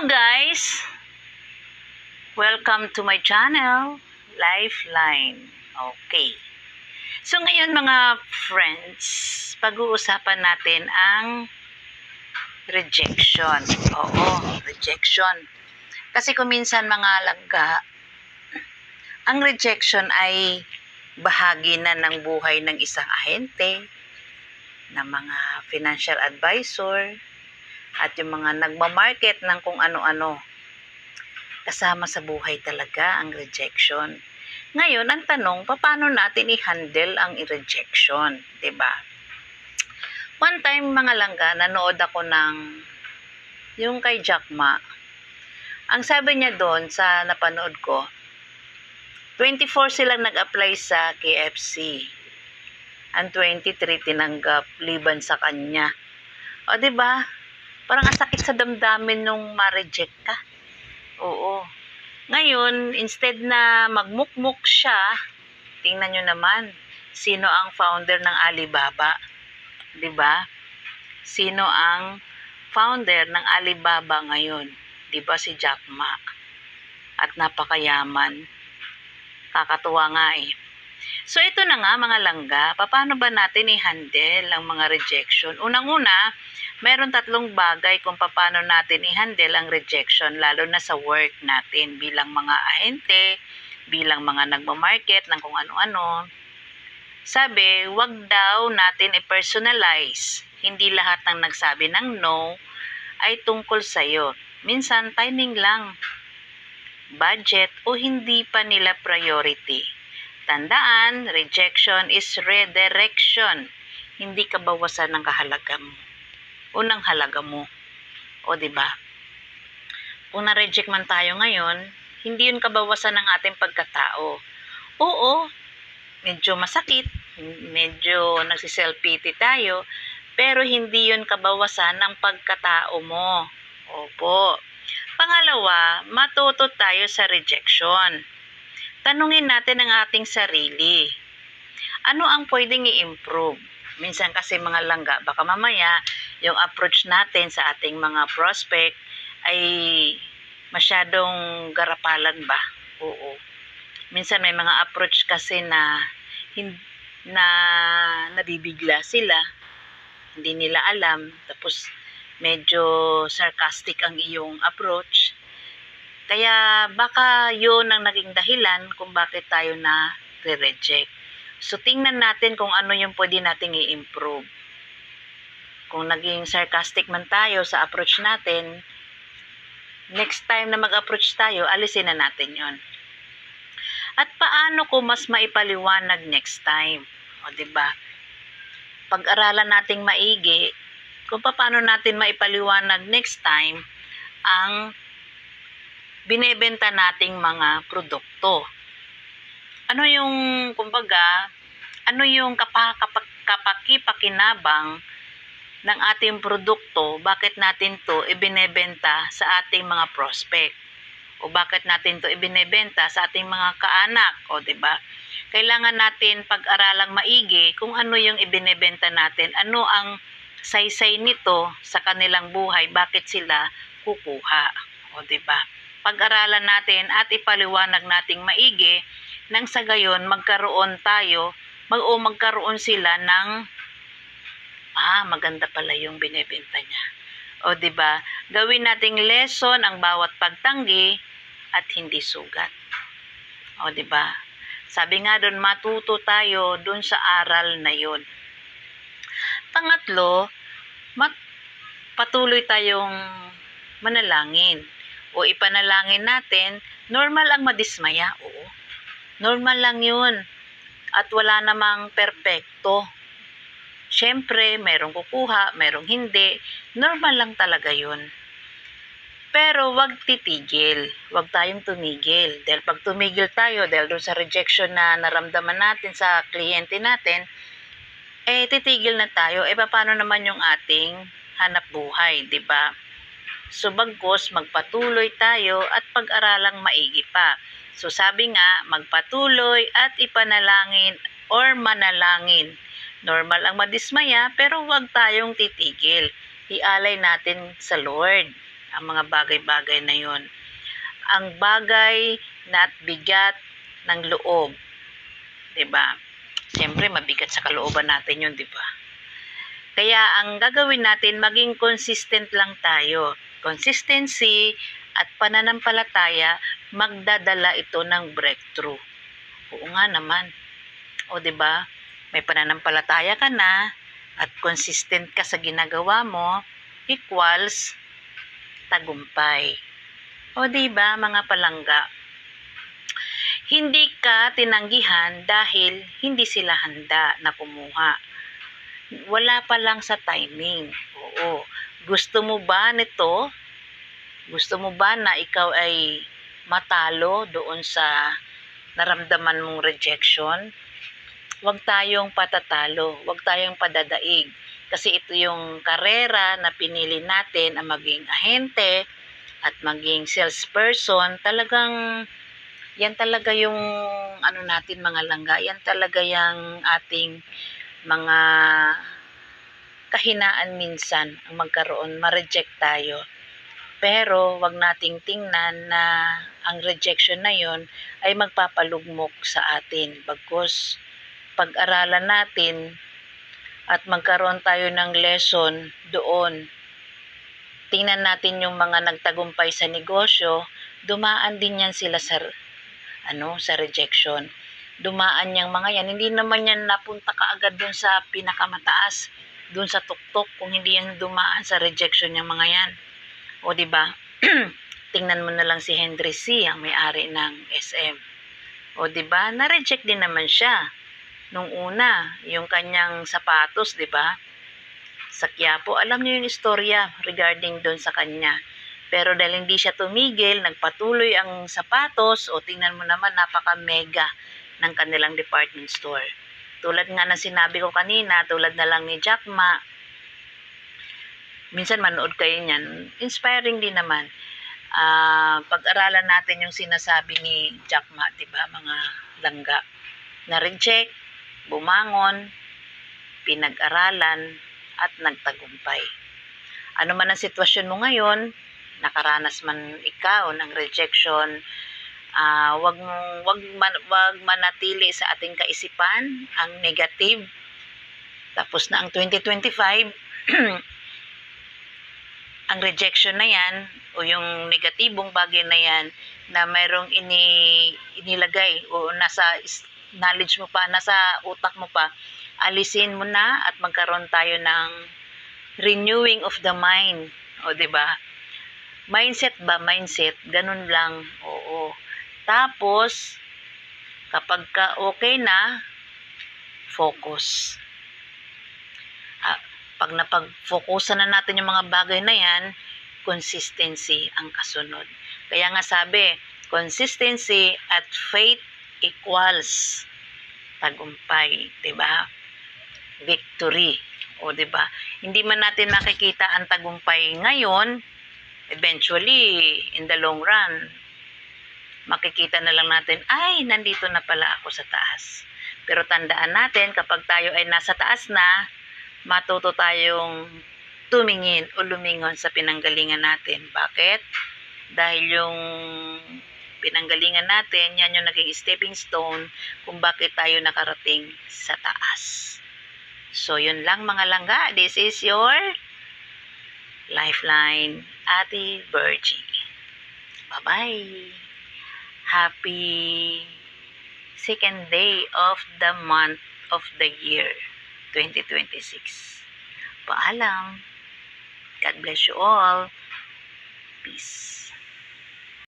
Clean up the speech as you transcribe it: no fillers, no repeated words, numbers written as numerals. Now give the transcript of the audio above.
Hello guys! Welcome to my channel, Lifeline. Okay. So ngayon mga friends, pag-uusapan natin ang rejection. Oo, rejection. Kasi kung minsan mga langga, ang rejection ay bahagi na ng buhay ng isang ahente, ng mga financial advisor, at yung mga nagmamarket ng kung ano-ano. Kasama sa buhay talaga ang rejection. Ngayon, ang tanong, paano natin i-handle ang rejection? 'Di ba? One time, mga langga, nanood ako ng yung kay Jack Ma. Ang sabi niya doon sa napanood ko, 24 silang nag-apply sa KFC. Ang 23 tinanggap liban sa kanya. O 'di ba? Parang ang sakit sa damdamin nung ma-reject ka. Oo. Ngayon, instead na magmukmuk siya, tingnan nyo naman, sino ang founder ng Alibaba? 'Di ba? Sino ang founder ng Alibaba ngayon? 'Di ba si Jack Ma? At napakayaman. Kakatuwa nga eh. So ito na nga mga langga, paano ba natin i-handle ang mga rejection? Unang-una, meron tatlong bagay kung paano natin i-handle ang rejection, lalo na sa work natin bilang mga ahente, bilang mga nagmamarket ng kung ano-ano. Sabi, wag daw natin i-personalize. Hindi lahat ng nagsabi ng no ay tungkol sa'yo. Minsan, timing lang, budget o hindi pa nila priority. Tandaan, rejection is redirection. Hindi ka bawasan ng kahalaga mo. Unang halaga mo. O 'di ba? Kung na-reject man tayo ngayon, hindi 'yun kabawasan ng ating pagkatao. Oo, medyo masakit, medyo nagsi-self-pity tayo, pero hindi 'yun kabawasan ng pagkatao mo. Opo. Pangalawa, matuto tayo sa rejection. Tanungin natin ang ating sarili. Ano ang pwedeng i-improve? Minsan kasi mga langga, baka mamaya yung approach natin sa ating mga prospect ay masyadong garapalan ba? Oo. Minsan may mga approach kasi na nabibigla sila, hindi nila alam, tapos medyo sarcastic ang iyong approach. Kaya baka yun ang naging dahilan kung bakit tayo na re-reject. So tingnan natin kung ano yung pwede nating i-improve. Kung naging sarcastic man tayo sa approach natin, next time na mag-approach tayo, alisin na natin yon. At paano ko mas maipaliwanag next time? O 'di ba? Pag-aralan nating maigi kung paano natin maipaliwanag next time ang binebenta nating mga produkto. Ano yung, kumbaga, ano yung kapaki-pakinabang ng ating produkto, bakit natin to ibinebenta sa ating mga prospect? O bakit natin to ibinebenta sa ating mga kaanak? O 'di ba? Kailangan natin pag-aralang maigi kung ano yung ibinebenta natin, ano ang saysay nito sa kanilang buhay, bakit sila kukuha. O 'di ba? Pag-aralan natin at ipaliwanag nating maigi nang sa gayon magkaroon sila ng maganda pala yung binebenta niya. O 'di ba? Gawin nating lesson ang bawat pagtanggi at hindi sugat. O 'di ba? Sabi nga doon, matuto tayo doon sa aral na 'yon. Pangatlo, patuloy tayong manalangin o ipanalangin natin. Normal ang madismaya, oo. Normal lang yun. At wala namang perpekto. Siyempre, merong kukuha, merong hindi. Normal lang talaga yun. Pero wag titigil. Wag tayong tumigil. Dahil pag tumigil tayo, dahil doon sa rejection na naramdaman natin sa kliyente natin, titigil na tayo. Paano naman yung ating hanap buhay, di ba? So bagkus magpatuloy tayo at pag-aralang maigi pa. So sabi nga, magpatuloy at ipanalangin or manalangin. Normal ang madismaya pero huwag tayong titigil. Ialay natin sa Lord ang mga bagay-bagay na yon. Ang bagay na at bigat ng loob, 'di ba? Siyempre mabigat sa kalooban natin 'yon, 'di ba? Kaya ang gagawin natin, maging consistent lang tayo. Consistency at pananampalataya, magdadala ito ng breakthrough. Oo nga naman. O 'di ba? May pananampalataya ka na at consistent ka sa ginagawa mo, equals tagumpay. O 'di ba, mga palangga? Hindi ka tinanggihan dahil hindi sila handa na kumuha. Wala pa lang sa timing. Oo. Gusto mo ba nito? Gusto mo ba na ikaw ay matalo doon sa naramdaman mong rejection? Huwag tayong patatalo, huwag tayong padadaig. Kasi ito yung karera na pinili natin, ang maging ahente at maging salesperson. Talagang yan talaga yung ano natin, mga langga. Yan talaga yung ating mga kahinaan minsan ang magkaroon, ma-reject tayo. Pero wag nating tingnan na ang rejection na yon ay magpapalugmok sa atin. Bagkus pag-aralan natin at magkaroon tayo ng lesson doon. Tingnan natin yung mga nagtagumpay sa negosyo, dumaan din yan sila sa sa rejection. Dumaan yang mga yan, hindi naman yan napunta kaagad doon sa pinakamataas, doon sa tuktok, kung hindi yan dumaan sa rejection yung mga yan. O 'di ba? Tingnan mo na lang si Henry C, ang may-ari ng SM. O 'di ba? Na-reject din naman siya nung una, yung kanyang sapatos, 'di ba? Sa Quiapo, alam niyo yung istorya regarding doon sa kanya. Pero dahil hindi siya tumigil, nagpatuloy ang sapatos, o tingnan mo naman, napaka-mega ng kanilang department store. Tulad nga ng sinabi ko kanina, tulad na lang ni Jack Ma, minsan manood kayo niyan, inspiring din naman. Pag-aralan natin yung sinasabi ni Jack Ma, 'di ba, mga langga? Na-reject, bumangon, pinag-aralan, at nagtagumpay. Ano man ang sitwasyon mo ngayon, nakaranas man ikaw ng rejection, wag manatili sa ating kaisipan ang negative. Tapos na ang 2025, ang rejection na yan o yung negatibong bagay na yan na mayroong inilagay o nasa knowledge mo pa, nasa utak mo pa, alisin mo na at magkaroon tayo ng renewing of the mind. O 'di ba? Mindset ba? Mindset, ganun lang. Oo. Tapos kapag okay na, focus. Pag napag-focusan na natin yung mga bagay na yan, consistency ang kasunod. Kaya nga sabi, consistency at faith equals tagumpay, 'di ba? Victory. O 'di ba? Hindi man natin makikita ang tagumpay ngayon, eventually in the long run, makikita na lang natin, ay, nandito na pala ako sa taas. Pero tandaan natin, kapag tayo ay nasa taas na, matuto tayong tumingin o lumingon sa pinanggalingan natin. Bakit? Dahil yung pinanggalingan natin, yan yung naging stepping stone kung bakit tayo nakarating sa taas. So, yun lang mga langga. This is your Lifeline, Ate Virgie. Bye-bye! Happy second day of the month of the year 2026. Paalam. God bless you all. Peace.